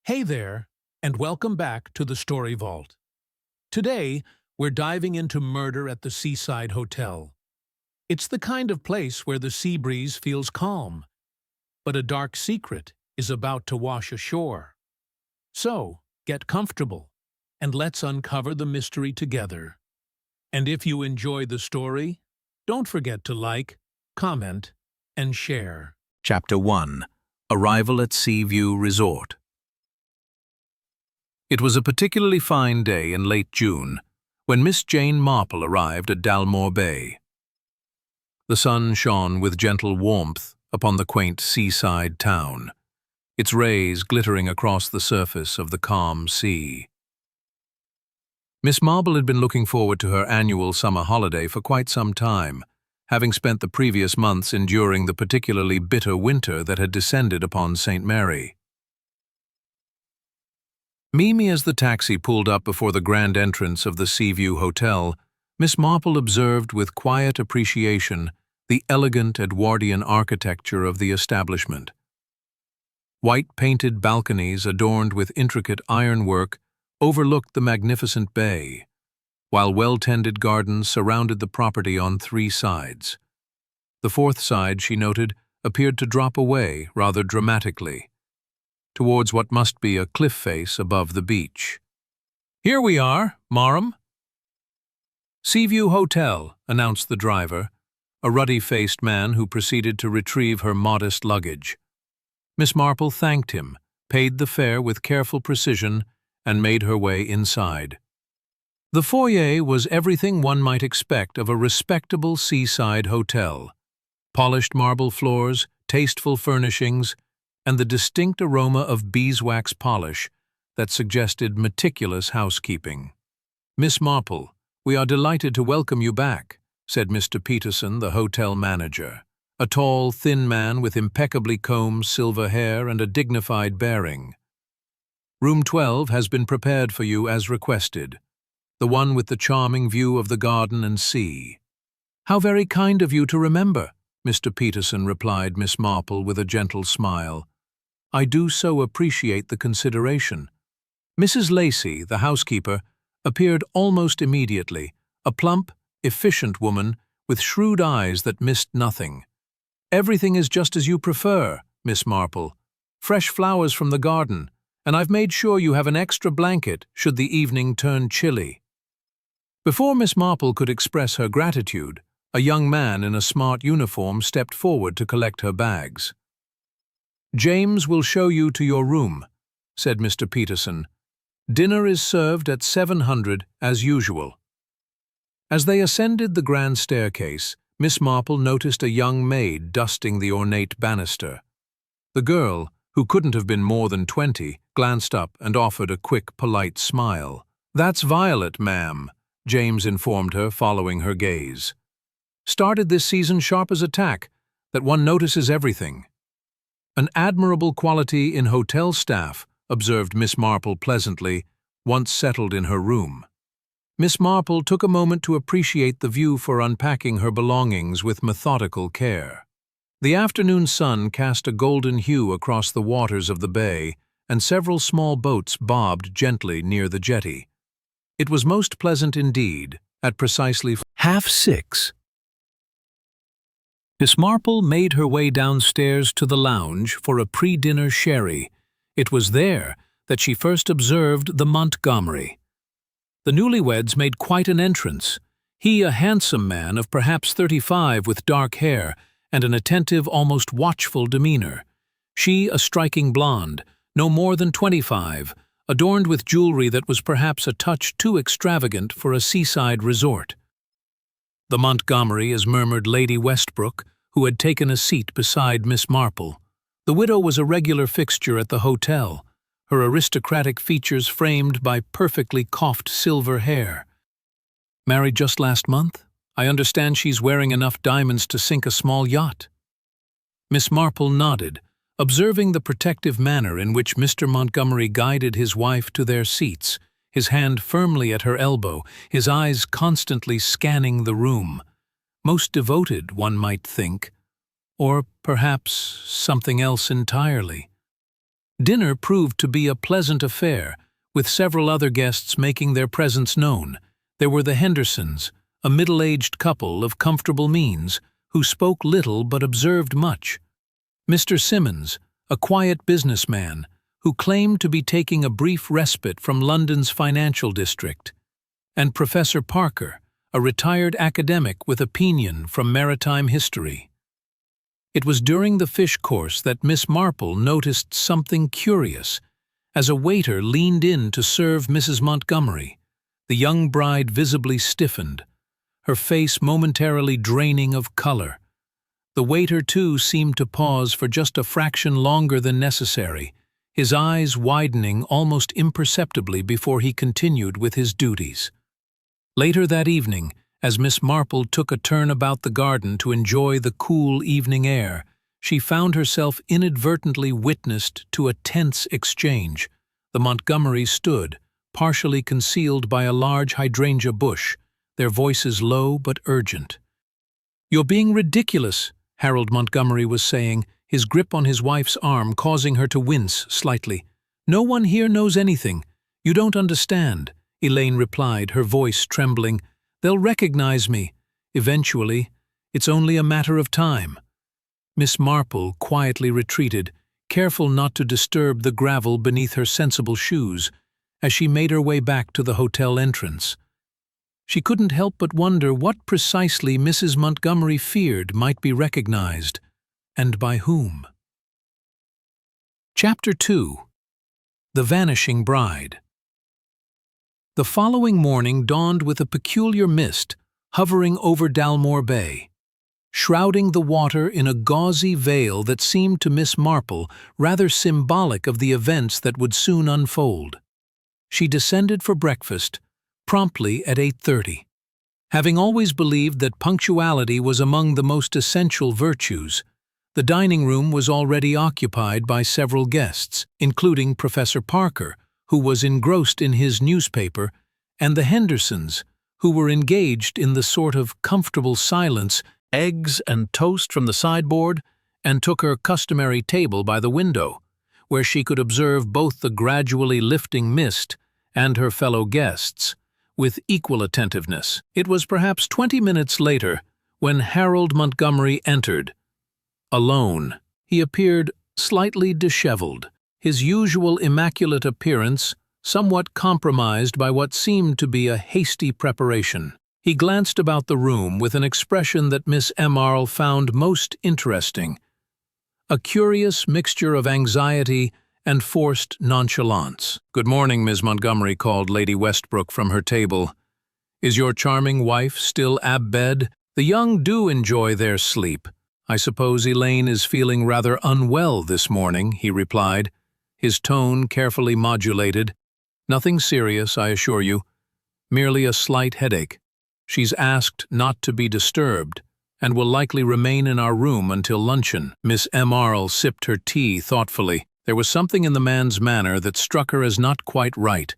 Hey there, and welcome back to the Story Vault. Today, we're diving into murder at the Seaside Hotel. It's the kind of place where the sea breeze feels calm, but a dark secret is about to wash ashore. So, get comfortable, and let's uncover the mystery together. And if you enjoy the story, don't forget to like, comment, and share. Chapter 1. Arrival at Seaview Resort. It was a particularly fine day in late June when Miss Jane Marple arrived at Dalmore Bay. The sun shone with gentle warmth upon the quaint seaside town, its rays glittering across the surface of the calm sea. Miss Marple had been looking forward to her annual summer holiday for quite some time, having spent the previous months enduring the particularly bitter winter that had descended upon St. Mary. Mimi, as the taxi pulled up before the grand entrance of the Seaview Hotel, Miss Marple observed with quiet appreciation the elegant Edwardian architecture of the establishment. White-painted balconies adorned with intricate ironwork overlooked the magnificent bay, while well-tended gardens surrounded the property on three sides. The fourth side, she noted, appeared to drop away rather dramatically, towards what must be a cliff face above the beach. "Here we are, Marm." "Seaview Hotel," announced the driver, a ruddy-faced man who proceeded to retrieve her modest luggage. Miss Marple thanked him, paid the fare with careful precision, and made her way inside. The foyer was everything one might expect of a respectable seaside hotel. Polished marble floors, tasteful furnishings, and the distinct aroma of beeswax polish that suggested meticulous housekeeping. "Miss Marple, we are delighted to welcome you back," said Mr. Peterson, the hotel manager, a tall, thin man with impeccably combed silver hair and a dignified bearing. "Room 12 has been prepared for you as requested, the one with the charming view of the garden and sea." "How very kind of you to remember," Mr. Peterson replied Miss Marple with a gentle smile. "I do so appreciate the consideration." Mrs. Lacey, the housekeeper, appeared almost immediately, a plump, efficient woman with shrewd eyes that missed nothing. "Everything is just as you prefer, Miss Marple. Fresh flowers from the garden, and I've made sure you have an extra blanket should the evening turn chilly." Before Miss Marple could express her gratitude, a young man in a smart uniform stepped forward to collect her bags. "James will show you to your room," said Mr. Peterson. "Dinner is served at 700 as usual." As they ascended the grand staircase, Miss Marple noticed a young maid dusting the ornate banister. The girl, who couldn't have been more than 20, glanced up and offered a quick, polite smile. "That's Violet, ma'am," James informed her, following her gaze. "Started this season sharp as a tack, that one notices everything." "An admirable quality in hotel staff," observed Miss Marple pleasantly, once settled in her room. Miss Marple took a moment to appreciate the view for unpacking her belongings with methodical care. The afternoon sun cast a golden hue across the waters of the bay, and several small boats bobbed gently near the jetty. It was most pleasant indeed, at precisely 6:30. Miss Marple made her way downstairs to the lounge for a pre-dinner sherry. It was there that she first observed the Montgomery. The newlyweds made quite an entrance, he a handsome man of perhaps 35 with dark hair and an attentive, almost watchful demeanor. She a striking blonde, no more than 25, adorned with jewelry that was perhaps a touch too extravagant for a seaside resort. "The Montgomerys," murmured Lady Westbrook, who had taken a seat beside Miss Marple. The widow was a regular fixture at the hotel, her aristocratic features framed by perfectly coiffed silver hair. "Married just last month? I understand she's wearing enough diamonds to sink a small yacht." Miss Marple nodded, observing the protective manner in which Mr. Montgomery guided his wife to their seats, his hand firmly at her elbow, his eyes constantly scanning the room. Most devoted, one might think, or perhaps something else entirely. Dinner proved to be a pleasant affair, with several other guests making their presence known. There were the Hendersons, a middle-aged couple of comfortable means, who spoke little but observed much. Mr. Simmons, a quiet businessman, who claimed to be taking a brief respite from London's financial district, and Professor Parker, a retired academic with a pension from maritime history. It was during the fish course that Miss Marple noticed something curious. As a waiter leaned in to serve Mrs. Montgomery, the young bride visibly stiffened, her face momentarily draining of color. The waiter, too, seemed to pause for just a fraction longer than necessary, his eyes widening almost imperceptibly before he continued with his duties. Later that evening, as Miss Marple took a turn about the garden to enjoy the cool evening air, she found herself inadvertently witnessed to a tense exchange. The Montgomerys stood, partially concealed by a large hydrangea bush, their voices low but urgent. "You're being ridiculous," Harold Montgomery was saying, his grip on his wife's arm causing her to wince slightly. "No one here knows anything. You don't understand," Elaine replied, her voice trembling. "They'll recognize me. Eventually. It's only a matter of time." Miss Marple quietly retreated, careful not to disturb the gravel beneath her sensible shoes, as she made her way back to the hotel entrance. She couldn't help but wonder what precisely Mrs. Montgomery feared might be recognized, and by whom. Chapter 2. The Vanishing Bride. The following morning dawned with a peculiar mist hovering over Dalmore Bay, shrouding the water in a gauzy veil that seemed to Miss Marple rather symbolic of the events that would soon unfold. She descended for breakfast, promptly at 8:30. Having always believed that punctuality was among the most essential virtues, the dining room was already occupied by several guests, including Professor Parker, who was engrossed in his newspaper, and the Hendersons, who were engaged in the sort of comfortable silence, eggs and toast from the sideboard, and took her customary table by the window, where she could observe both the gradually lifting mist and her fellow guests, with equal attentiveness. It was perhaps 20 minutes later when Harold Montgomery entered. Alone, he appeared slightly disheveled, his usual immaculate appearance somewhat compromised by what seemed to be a hasty preparation. He glanced about the room with an expression that Miss Marple found most interesting, a curious mixture of anxiety and forced nonchalance. "Good morning, Miss Montgomery," called Lady Westbrook from her table. "Is your charming wife still abed? The young do enjoy their sleep. I suppose Elaine is feeling rather unwell this morning," he replied, his tone carefully modulated. "Nothing serious, I assure you. Merely a slight headache. She's asked not to be disturbed, and will likely remain in our room until luncheon." Miss Marple sipped her tea thoughtfully. There was something in the man's manner that struck her as not quite right.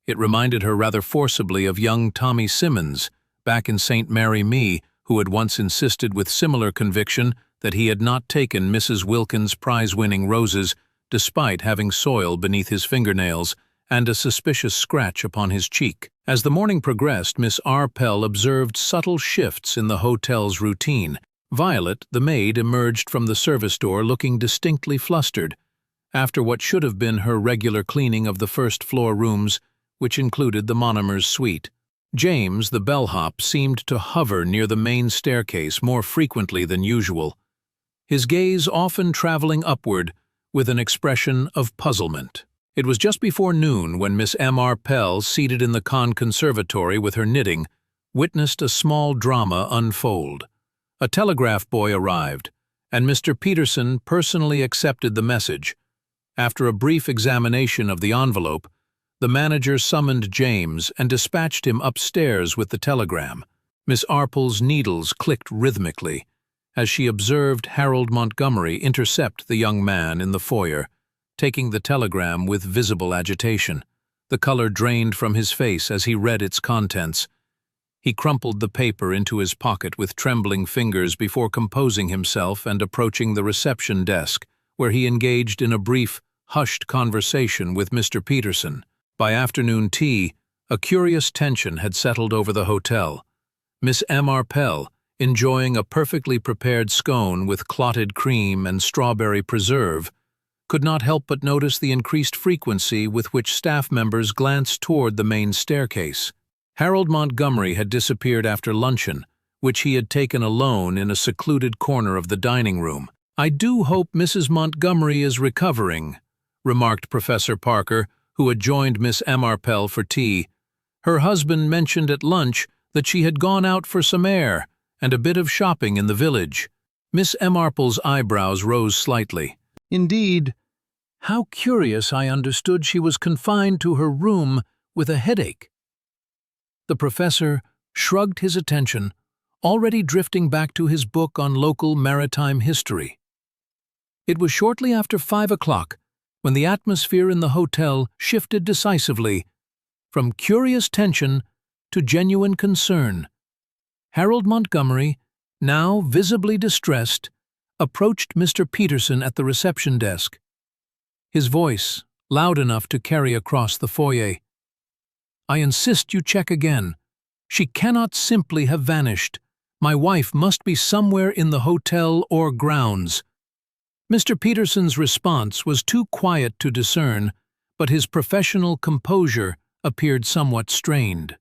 It reminded her rather forcibly of young Tommy Simmons, back in St. Mary Me, who had once insisted with similar conviction that he had not taken Mrs. Wilkins' prize-winning roses, despite having soil beneath his fingernails and a suspicious scratch upon his cheek. As the morning progressed, Miss Marple observed subtle shifts in the hotel's routine. Violet, the maid, emerged from the service door looking distinctly flustered, after what should have been her regular cleaning of the first-floor rooms, which included the Monomers' suite. James, the bellhop, seemed to hover near the main staircase more frequently than usual, his gaze often traveling upward with an expression of puzzlement. It was just before noon when Miss Marple, seated in the conservatory with her knitting, witnessed a small drama unfold. A telegraph boy arrived, and Mr. Peterson personally accepted the message. After a brief examination of the envelope, the manager summoned James and dispatched him upstairs with the telegram. Miss Marple's needles clicked rhythmically as she observed Harold Montgomery intercept the young man in the foyer, taking the telegram with visible agitation. The color drained from his face as he read its contents. He crumpled the paper into his pocket with trembling fingers before composing himself and approaching the reception desk, where he engaged in a brief, hushed conversation with Mr. Peterson. By afternoon tea, a curious tension had settled over the hotel. Miss Marple, enjoying a perfectly prepared scone with clotted cream and strawberry preserve, could not help but notice the increased frequency with which staff members glanced toward the main staircase. Harold Montgomery had disappeared after luncheon, which he had taken alone in a secluded corner of the dining room. "I do hope Mrs. Montgomery is recovering," remarked Professor Parker, who had joined Miss Marple for tea. "Her husband mentioned at lunch that she had gone out for some air and a bit of shopping in the village." Miss Marple's eyebrows rose slightly. "Indeed. How curious. I understood she was confined to her room with a headache." The professor shrugged his attention, already drifting back to his book on local maritime history. It was shortly after 5 o'clock when the atmosphere in the hotel shifted decisively, from curious tension to genuine concern. Harold Montgomery, now visibly distressed, approached Mr. Peterson at the reception desk. His voice, loud enough to carry across the foyer. "I insist you check again. She cannot simply have vanished. My wife must be somewhere in the hotel or grounds." Mr. Peterson's response was too quiet to discern, but his professional composure appeared somewhat strained.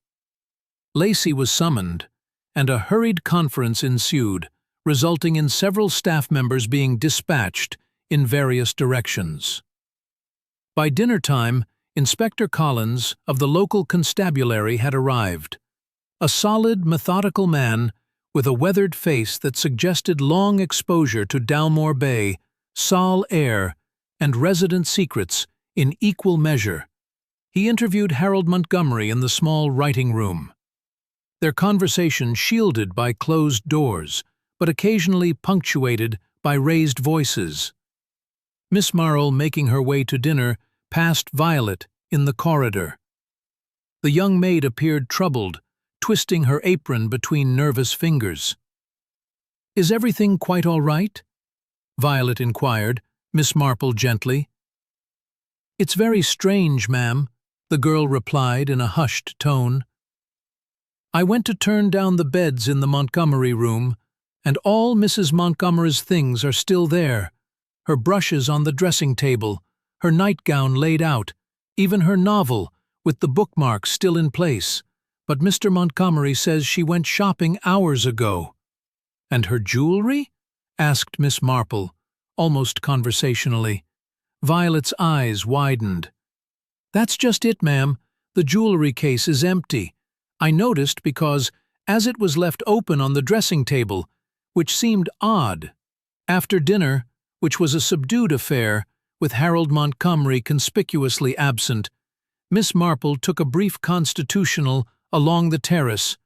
Lacey was summoned, and a hurried conference ensued, resulting in several staff members being dispatched in various directions. By dinner time, Inspector Collins of the local constabulary had arrived. A solid, methodical man with a weathered face that suggested long exposure to Dalmore Bay, Saul air, and resident secrets in equal measure. He interviewed Harold Montgomery in the small writing room. Their conversation shielded by closed doors, but occasionally punctuated by raised voices. Miss Marple, making her way to dinner, passed Violet in the corridor. The young maid appeared troubled, twisting her apron between nervous fingers. "Is everything quite all right?" Violet inquired, Miss Marple gently. "It's very strange, ma'am," the girl replied in a hushed tone. "I went to turn down the beds in the Montgomery room, and all Mrs. Montgomery's things are still there. Her brushes on the dressing table, her nightgown laid out, even her novel, with the bookmarks still in place. But Mr. Montgomery says she went shopping hours ago." "And her jewelry?" asked Miss Marple, almost conversationally. Violet's eyes widened. "That's just it, ma'am. The jewelry case is empty. I noticed because, as it was left open on the dressing table, which seemed odd. After dinner, which was a subdued affair, with Harold Montgomery conspicuously absent, Miss Marple took a brief constitutional along the terrace.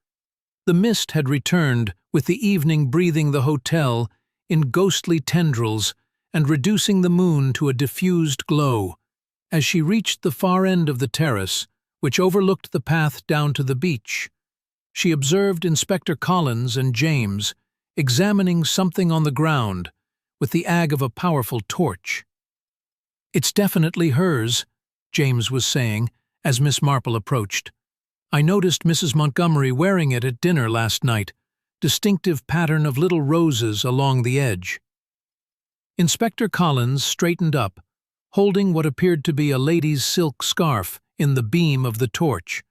The mist had returned, with the evening breathing the hotel in ghostly tendrils and reducing the moon to a diffused glow. As she reached the far end of the terrace, which overlooked the path down to the beach, she observed Inspector Collins and James examining something on the ground with the ag of a powerful torch. "It's definitely hers," James was saying as Miss Marple approached. "I noticed Mrs. Montgomery wearing it at dinner last night, distinctive pattern of little roses along the edge." Inspector Collins straightened up, holding what appeared to be a lady's silk scarf in the beam of the torch.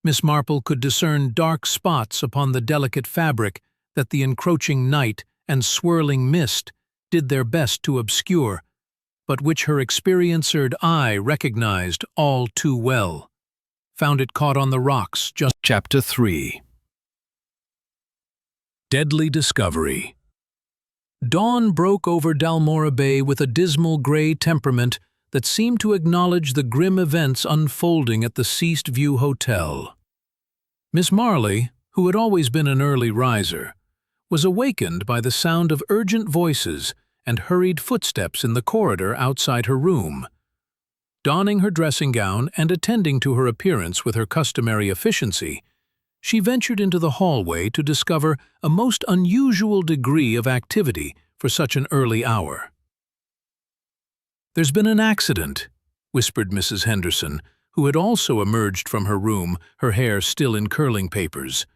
Miss Marple could discern dark spots upon the delicate fabric that the encroaching night and swirling mist did their best to obscure, but which her experienced eye recognized all too well. Found it caught on the rocks just. Chapter 3. Deadly Discovery. Dawn broke over Dalmore Bay with a dismal gray temperament that seemed to acknowledge the grim events unfolding at the Seaside Hotel. Miss Marley, who had always been an early riser, was awakened by the sound of urgent voices and hurried footsteps in the corridor outside her room. Donning her dressing gown and attending to her appearance with her customary efficiency, she ventured into the hallway to discover a most unusual degree of activity for such an early hour. "There's been an accident," whispered Mrs. Henderson, who had also emerged from her room, her hair still in curling papers.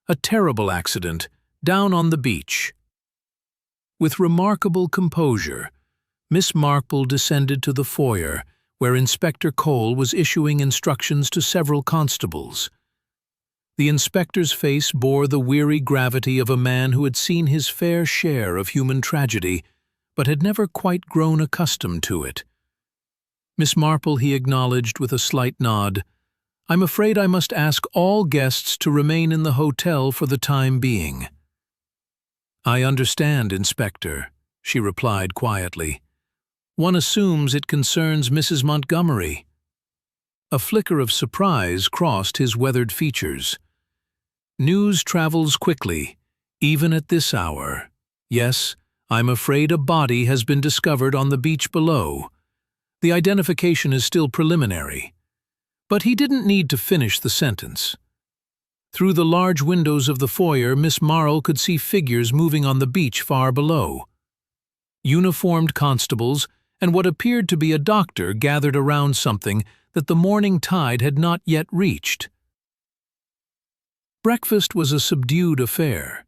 "A terrible accident, down on the beach." With remarkable composure, Miss Marple descended to the foyer, where Inspector Cole was issuing instructions to several constables. The inspector's face bore the weary gravity of a man who had seen his fair share of human tragedy, but had never quite grown accustomed to it. "Miss Marple," he acknowledged with a slight nod, "I'm afraid I must ask all guests to remain in the hotel for the time being." "I understand, Inspector," she replied quietly. "One assumes it concerns Mrs. Montgomery." A flicker of surprise crossed his weathered features. "News travels quickly, even at this hour. Yes, I'm afraid a body has been discovered on the beach below. The identification is still preliminary." But he didn't need to finish the sentence. Through the large windows of the foyer, Miss Marple could see figures moving on the beach far below. Uniformed constables and what appeared to be a doctor gathered around something that the morning tide had not yet reached. Breakfast was a subdued affair,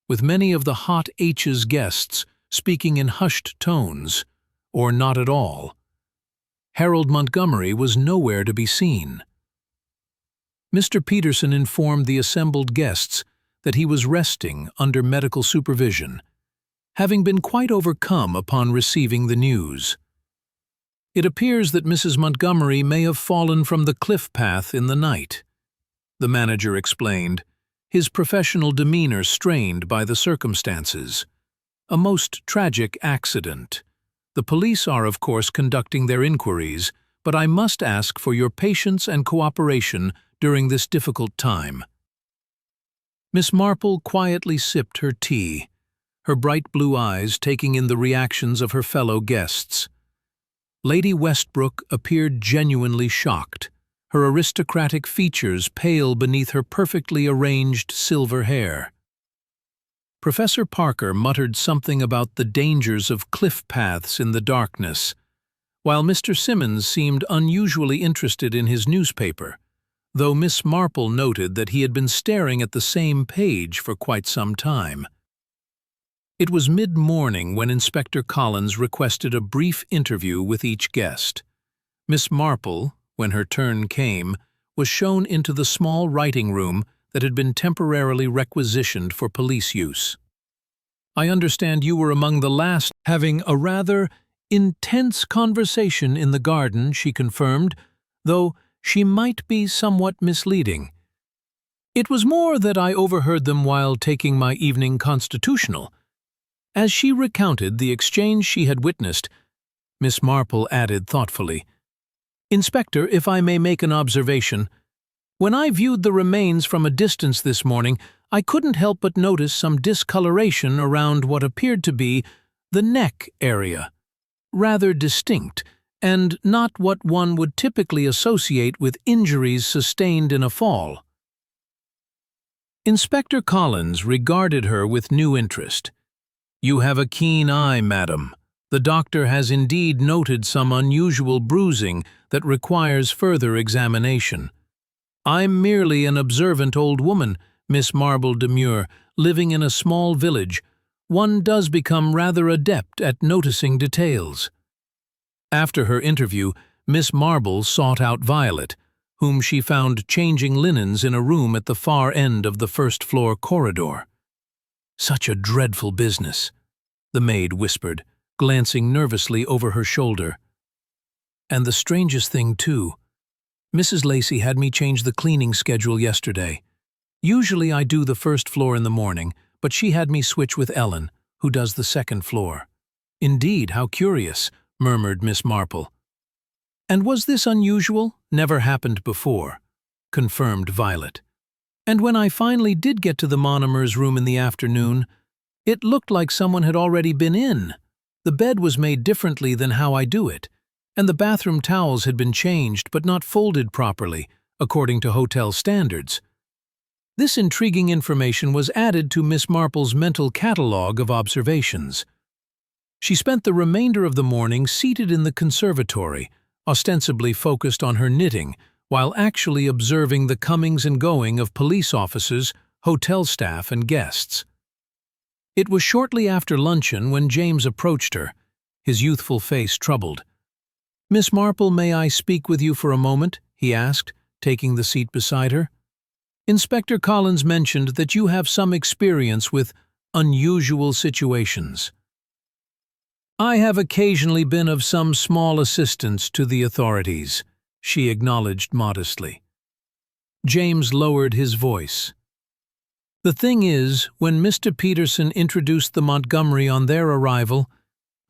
with many of the Hot H's guests speaking in hushed tones, or not at all. Harold Montgomery was nowhere to be seen. Mr. Peterson informed the assembled guests that he was resting under medical supervision, having been quite overcome upon receiving the news. "It appears that Mrs. Montgomery may have fallen from the cliff path in the night," the manager explained, his professional demeanor strained by the circumstances. "A most tragic accident. The police are, of course, conducting their inquiries, but I must ask for your patience and cooperation during this difficult time." Miss Marple quietly sipped her tea, her bright blue eyes taking in the reactions of her fellow guests. Lady Westbrook appeared genuinely shocked, her aristocratic features pale beneath her perfectly arranged silver hair. Professor Parker muttered something about the dangers of cliff paths in the darkness, while Mr. Simmons seemed unusually interested in his newspaper, though Miss Marple noted that he had been staring at the same page for quite some time. It was mid-morning when Inspector Collins requested a brief interview with each guest. Miss Marple, when her turn came, was shown into the small writing room that had been temporarily requisitioned for police use. "I understand you were among the last having a rather intense conversation in the garden," she confirmed, though she might be somewhat misleading. "It was more that I overheard them while taking my evening constitutional." As she recounted the exchange she had witnessed, Miss Marple added thoughtfully, "Inspector, if I may make an observation, when I viewed the remains from a distance this morning, I couldn't help but notice some discoloration around what appeared to be the neck area, rather distinct, and not what one would typically associate with injuries sustained in a fall." Inspector Collins regarded her with new interest. "You have a keen eye, madam. The doctor has indeed noted some unusual bruising that requires further examination." "I'm merely an observant old woman," Miss Marple demurred, "living in a small village. One does become rather adept at noticing details." After her interview, Miss Marple sought out Violet, whom she found changing linens in a room at the far end of the first-floor corridor. "Such a dreadful business," the maid whispered, glancing nervously over her shoulder. "And the strangest thing, too, Mrs. Lacey had me change the cleaning schedule yesterday. Usually I do the first floor in the morning, but she had me switch with Ellen, who does the second floor." "Indeed, how curious," murmured Miss Marple. "And was this unusual? Never happened before," confirmed Violet. "And when I finally did get to the Monomers' room in the afternoon, it looked like someone had already been in. The bed was made differently than how I do it, and the bathroom towels had been changed but not folded properly, according to hotel standards." This intriguing information was added to Miss Marple's mental catalogue of observations. She spent the remainder of the morning seated in the conservatory, ostensibly focused on her knitting, while actually observing the comings and going of police officers, hotel staff, and guests. It was shortly after luncheon when James approached her, his youthful face troubled. "Miss Marple, may I speak with you for a moment?" he asked, taking the seat beside her. "Inspector Collins mentioned that you have some experience with unusual situations." "I have occasionally been of some small assistance to the authorities," she acknowledged modestly. James lowered his voice. "The thing is, when Mr. Peterson introduced the Montgomery on their arrival,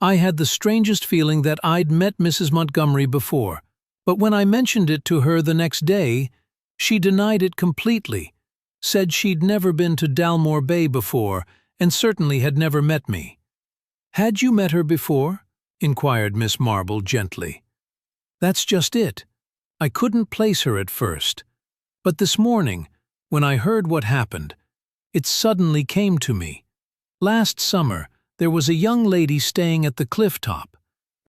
I had the strangest feeling that I'd met Mrs. Montgomery before, but when I mentioned it to her the next day, she denied it completely, said she'd never been to Dalmore Bay before and certainly had never met me." "Had you met her before?" inquired Miss Marple gently. "That's just it. I couldn't place her at first. But this morning, when I heard what happened, it suddenly came to me. Last summer, there was a young lady staying at the cliff top.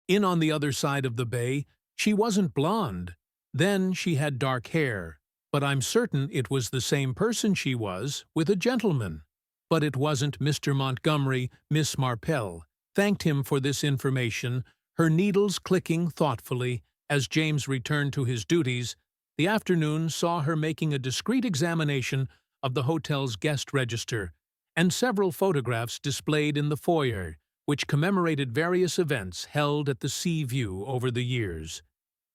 In on the other side of the bay, she wasn't blonde. Then she had dark hair, but I'm certain it was the same person she was, with a gentleman. But it wasn't Mr. Montgomery. Miss Marple thanked him for this information, her needles clicking thoughtfully as James returned to his duties. The afternoon saw her making a discreet examination of the hotel's guest register and several photographs displayed in the foyer, which commemorated various events held at the Sea View over the years.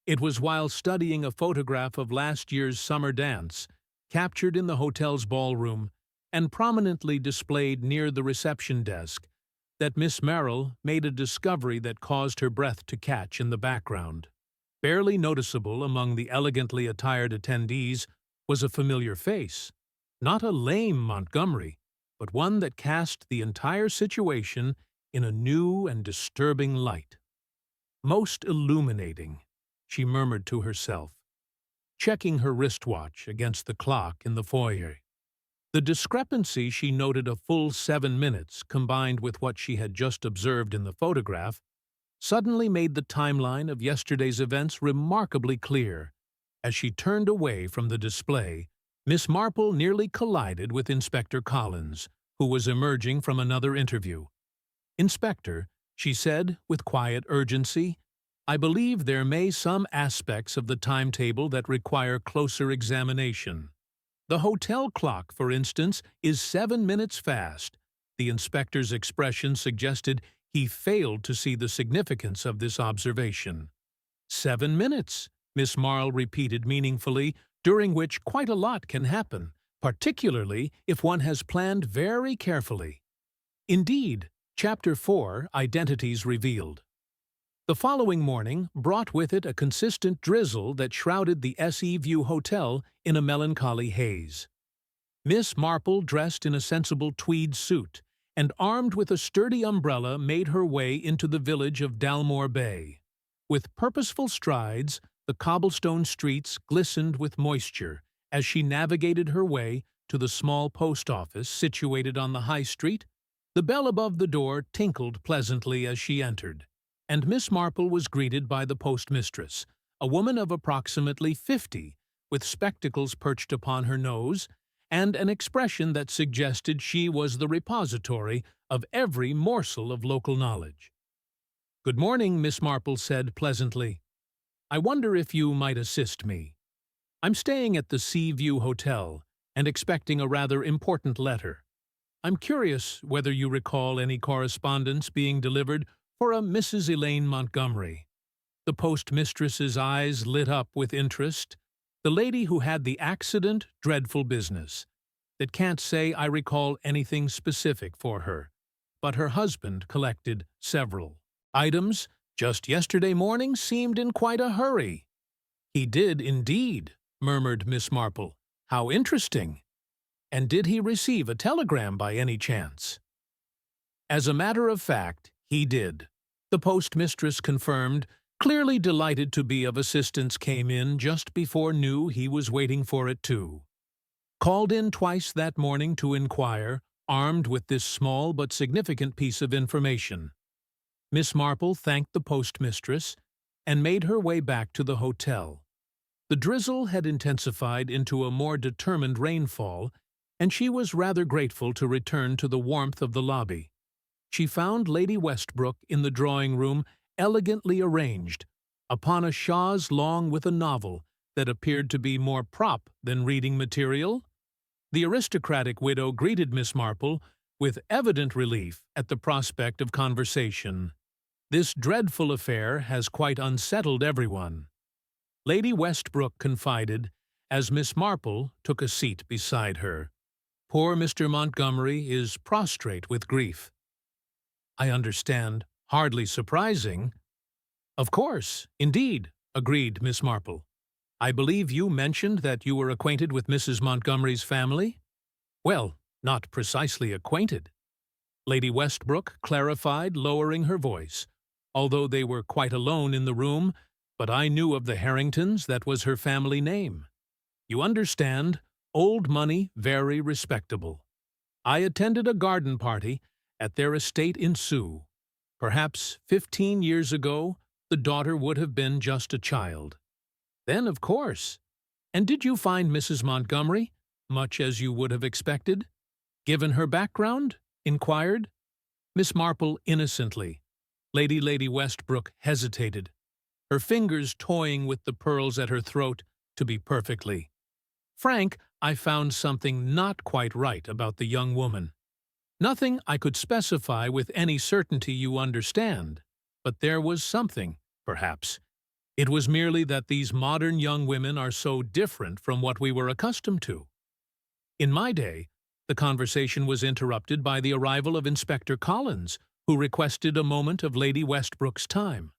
It was while studying a photograph of last year's summer dance, captured in the hotel's ballroom and prominently displayed near the reception desk, that Miss Marple made a discovery that caused her breath to catch in the background. Barely noticeable among the elegantly attired attendees was a familiar face, not a lame Montgomery, but one that cast the entire situation in a new and disturbing light. "Most illuminating," she murmured to herself, checking her wristwatch against the clock in the foyer. The discrepancy she noted a full 7 minutes, combined with what she had just observed in the photograph, suddenly made the timeline of yesterday's events remarkably clear. As she turned away from the display, Miss Marple nearly collided with Inspector Collins, who was emerging from another interview. "Inspector," she said with quiet urgency, "I believe there may some aspects of the timetable that require closer examination. The hotel clock, for instance, is 7 minutes fast." The inspector's expression suggested he failed to see the significance of this observation. "7 minutes," Miss Marple repeated meaningfully, "during which quite a lot can happen, particularly if one has planned very carefully." Indeed, Chapter 4, Identities Revealed. The following morning brought with it a consistent drizzle that shrouded the Sea View Hotel in a melancholy haze. Miss Marple, dressed in a sensible tweed suit and armed with a sturdy umbrella, made her way into the village of Dalmore Bay. With purposeful strides, the cobblestone streets glistened with moisture as she navigated her way to the small post office situated on the high street. The bell above the door tinkled pleasantly as she entered, and Miss Marple was greeted by the postmistress, a woman of approximately 50, with spectacles perched upon her nose, and an expression that suggested she was the repository of every morsel of local knowledge. "Good morning," Miss Marple said pleasantly. "I wonder if you might assist me. I'm staying at the Sea View Hotel and expecting a rather important letter. I'm curious whether you recall any correspondence being delivered for a Mrs. Elaine Montgomery." The postmistress's eyes lit up with interest. "The lady who had the accident, dreadful business. That can't say I recall anything specific for her, but her husband collected several items just yesterday morning, seemed in quite a hurry." "He did indeed," murmured Miss Marple. "How interesting. And did he receive a telegram by any chance?" "As a matter of fact, he did," the postmistress confirmed, clearly delighted to be of assistance. "Came in just before knew he was waiting for it too. Called in twice that morning to inquire, armed with this small but significant piece of information. Miss Marple thanked the postmistress and made her way back to the hotel. The drizzle had intensified into a more determined rainfall, and she was rather grateful to return to the warmth of the lobby. She found Lady Westbrook in the drawing-room, elegantly arranged, upon a chaise long with a novel that appeared to be more prop than reading material. The aristocratic widow greeted Miss Marple with evident relief at the prospect of conversation. This dreadful affair has quite unsettled everyone, Lady Westbrook confided, as Miss Marple took a seat beside her. Poor Mr. Montgomery is prostrate with grief. I understand. Hardly surprising. Of course, indeed, agreed Miss Marple. I believe you mentioned that you were acquainted with Mrs. Montgomery's family? Well, not precisely acquainted. Lady Westbrook clarified, lowering her voice. Although they were quite alone in the room, but I knew of the Harringtons, that was her family name. You understand, old money, very respectable. I attended a garden party at their estate in Sue. Perhaps 15 years ago, the daughter would have been just a child. Then, of course. And did you find Mrs. Montgomery, much as you would have expected? Given her background? Inquired Miss Marple innocently. Lady Westbrook hesitated, her fingers toying with the pearls at her throat, to be perfectly frank. I found something not quite right about the young woman. Nothing I could specify with any certainty, you understand, but there was something, perhaps. It was merely that these modern young women are so different from what we were accustomed to. In my day, the conversation was interrupted by the arrival of Inspector Collins, who requested a moment of Lady Westbrook's time.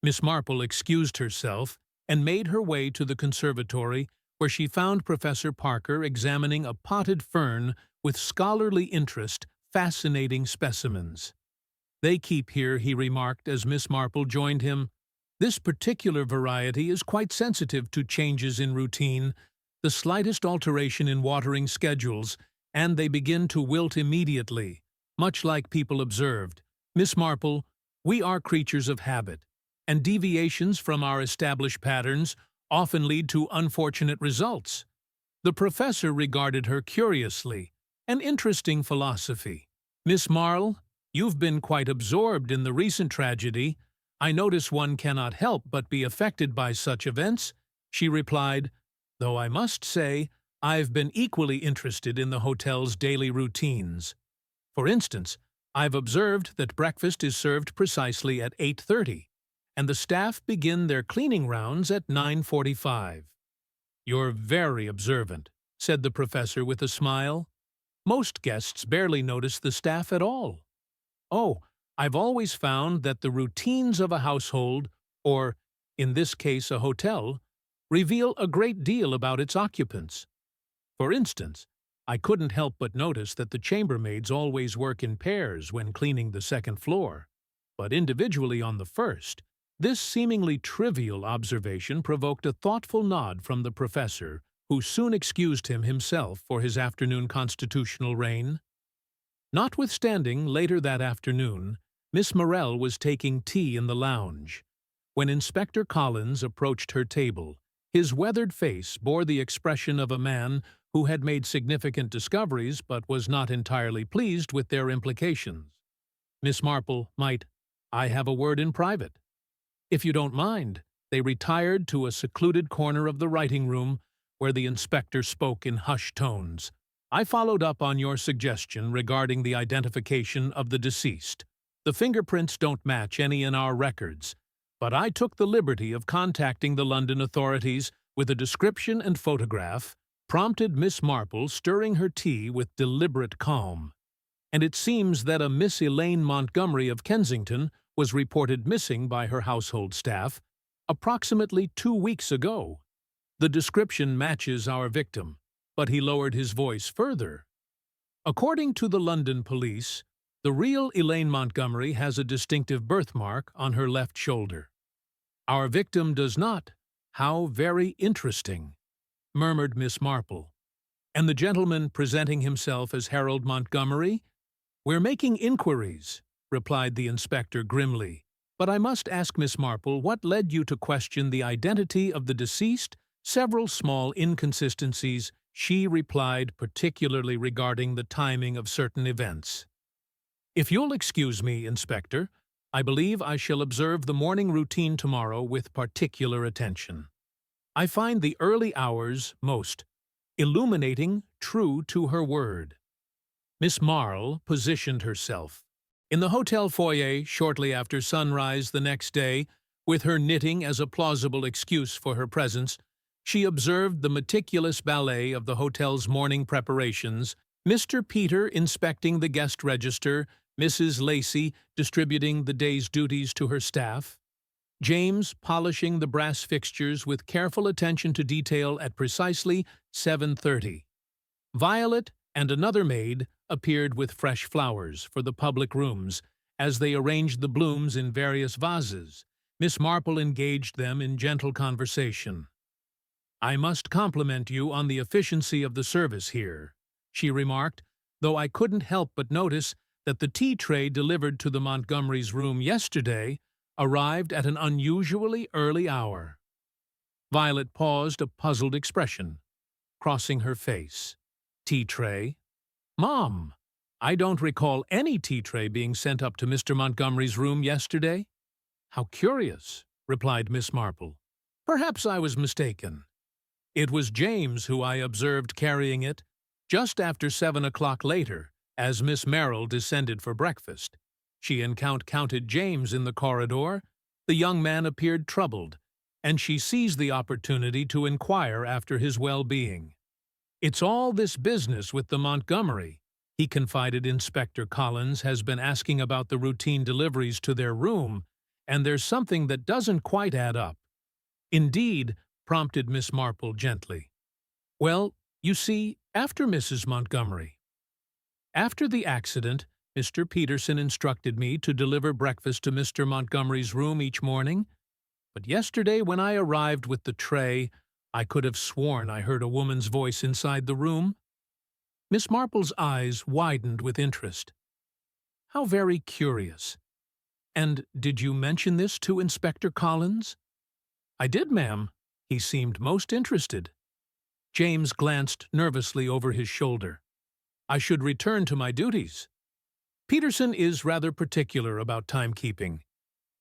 Miss Marple excused herself and made her way to the conservatory, where she found Professor Parker examining a potted fern with scholarly interest, fascinating specimens. They keep here, he remarked as Miss Marple joined him. This particular variety is quite sensitive to changes in routine, the slightest alteration in watering schedules, and they begin to wilt immediately, much like people observed. Miss Marple, we are creatures of habit, and deviations from our established patterns often lead to unfortunate results. The professor regarded her curiously, an interesting philosophy. Miss Marple, you've been quite absorbed in the recent tragedy. I notice one cannot help but be affected by such events, she replied, though I must say I've been equally interested in the hotel's daily routines. For instance, I've observed that breakfast is served precisely at 8:30, and the staff begin their cleaning rounds at 9:45. You're very observant, said the professor with a smile. Most guests barely notice the staff at all. Oh, I've always found that the routines of a household, or, in this case, a hotel, reveal a great deal about its occupants. For instance, I couldn't help but notice that the chambermaids always work in pairs when cleaning the second floor, but individually on the first. This seemingly trivial observation provoked a thoughtful nod from the professor, who soon excused himself for his afternoon constitutional reign. Notwithstanding, later that afternoon, Miss Morrel was taking tea in the lounge. When Inspector Collins approached her table, his weathered face bore the expression of a man who had made significant discoveries but was not entirely pleased with their implications. Miss Marple, might I have a word in private? If you don't mind. They retired to a secluded corner of the writing-room, where the inspector spoke in hushed tones. I followed up on your suggestion regarding the identification of the deceased. The fingerprints don't match any in our records, but I took the liberty of contacting the London authorities with a description and photograph, prompted Miss Marple stirring her tea with deliberate calm. And it seems that a Miss Elaine Montgomery of Kensington was reported missing by her household staff approximately 2 weeks ago. The description matches our victim, but he lowered his voice further. According to the London police, the real Elaine Montgomery has a distinctive birthmark on her left shoulder. Our victim does not. How very interesting, murmured Miss Marple. And the gentleman presenting himself as Harold Montgomery? We're making inquiries, replied the inspector grimly. "But I must ask Miss Marple what led you to question the identity of the deceased? Several small inconsistencies," she replied, particularly regarding the timing of certain events. "If you'll excuse me, Inspector, I believe I shall observe the morning routine tomorrow with particular attention. I find the early hours most illuminating, true to her word." Miss Marple positioned herself in the hotel foyer shortly after sunrise the next day, with her knitting as a plausible excuse for her presence. She observed the meticulous ballet of the hotel's morning preparations, Mr. Peter inspecting the guest register, Mrs. Lacey distributing the day's duties to her staff, James polishing the brass fixtures with careful attention to detail at precisely 7:30. Violet and another maid appeared with fresh flowers for the public rooms. As they arranged the blooms in various vases, Miss Marple engaged them in gentle conversation. "I must compliment you on the efficiency of the service here," she remarked, "though I couldn't help but notice that the tea tray delivered to the Montgomerys' room yesterday arrived at an unusually early hour." Violet paused, a puzzled expression crossing her face. "Tea tray? Mom, I don't recall any tea tray being sent up to Mr. Montgomery's room yesterday." "How curious," replied Miss Marple. "Perhaps I was mistaken. It was James who I observed carrying it just after 7 o'clock later, as Miss Merrill descended for breakfast. She encountered James in the corridor. The young man appeared troubled, and she seized the opportunity to inquire after his well-being. "It's all this business with the Montgomery," he confided. "Inspector Collins has been asking about the routine deliveries to their room, and there's something that doesn't quite add up." "Indeed," prompted Miss Marple gently. "Well, you see, after Mrs. Montgomery. After the accident, Mr. Peterson instructed me to deliver breakfast to Mr. Montgomery's room each morning. But yesterday, when I arrived with the tray, I could have sworn I heard a woman's voice inside the room." Miss Marple's eyes widened with interest. "How very curious. And did you mention this to Inspector Collins?" "I did, ma'am. He seemed most interested." James glanced nervously over his shoulder. "I should return to my duties. Peterson is rather particular about timekeeping."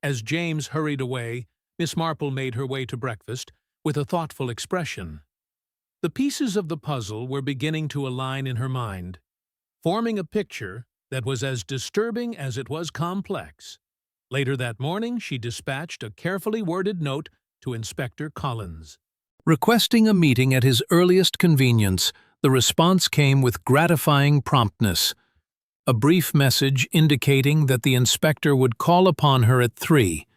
As James hurried away, Miss Marple made her way to breakfast with a thoughtful expression. The pieces of the puzzle were beginning to align in her mind, forming a picture that was as disturbing as it was complex. Later that morning, she dispatched a carefully worded note to Inspector Collins, Requesting a meeting at his earliest convenience. The response came with gratifying promptness. A brief message indicating that the inspector would call upon her at 3.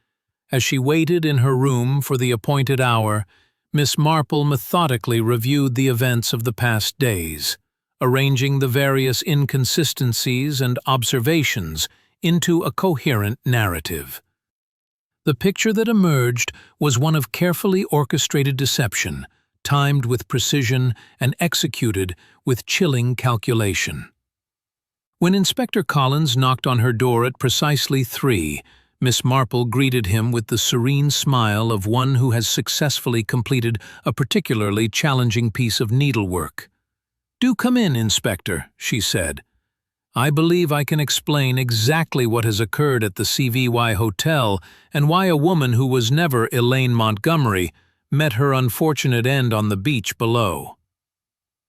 As she waited in her room for the appointed hour, Miss Marple methodically reviewed the events of the past days, arranging the various inconsistencies and observations into a coherent narrative. The picture that emerged was one of carefully orchestrated deception, timed with precision and executed with chilling calculation. When Inspector Collins knocked on her door at precisely 3, Miss Marple greeted him with the serene smile of one who has successfully completed a particularly challenging piece of needlework. "Do come in, Inspector," she said. "I believe I can explain exactly what has occurred at the CVY Hotel and why a woman who was never Elaine Montgomery met her unfortunate end on the beach below."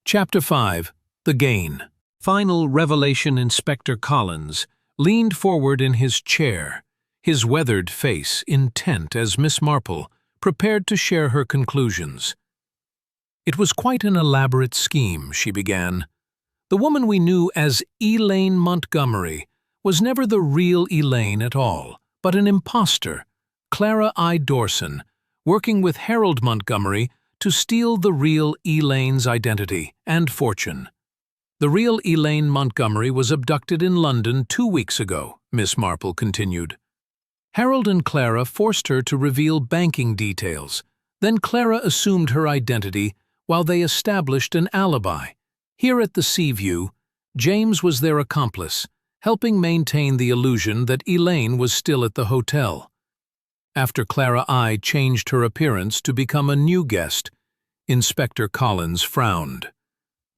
Chapter 5. The Gain. Final revelation. Inspector Collins leaned forward in his chair, his weathered face intent as Miss Marple prepared to share her conclusions. "It was quite an elaborate scheme," she began. "The woman we knew as Elaine Montgomery was never the real Elaine at all, but an impostor, Clara I. Dorson, working with Harold Montgomery to steal the real Elaine's identity and fortune. The real Elaine Montgomery was abducted in London 2 weeks ago," Miss Marple continued. "Harold and Clara forced her to reveal banking details. Then Clara assumed her identity while they established an alibi. Here at the Seaview, James was their accomplice, helping maintain the illusion that Elaine was still at the hotel. After Clara I changed her appearance to become a new guest, Inspector Collins frowned.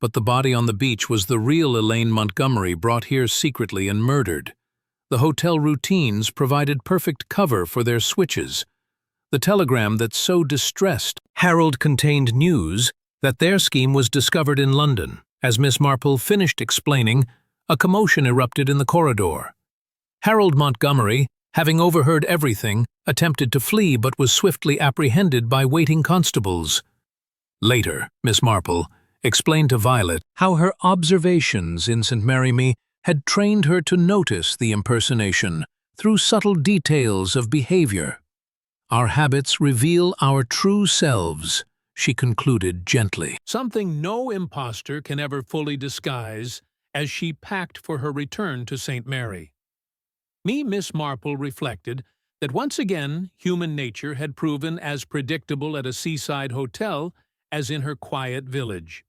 But the body on the beach was the real Elaine Montgomery brought here secretly and murdered. The hotel routines provided perfect cover for their switches. The telegram that so distressed Harold contained news that their scheme was discovered in London. As Miss Marple finished explaining, a commotion erupted in the corridor. Harold Montgomery, having overheard everything, attempted to flee but was swiftly apprehended by waiting constables. Later, Miss Marple explained to Violet how her observations in St. Mary had trained her to notice the impersonation through subtle details of behavior. Our habits reveal our true selves, she concluded gently. Something no impostor can ever fully disguise as she packed for her return to St. Mary. Miss Marple reflected that once again human nature had proven as predictable at a seaside hotel as in her quiet village.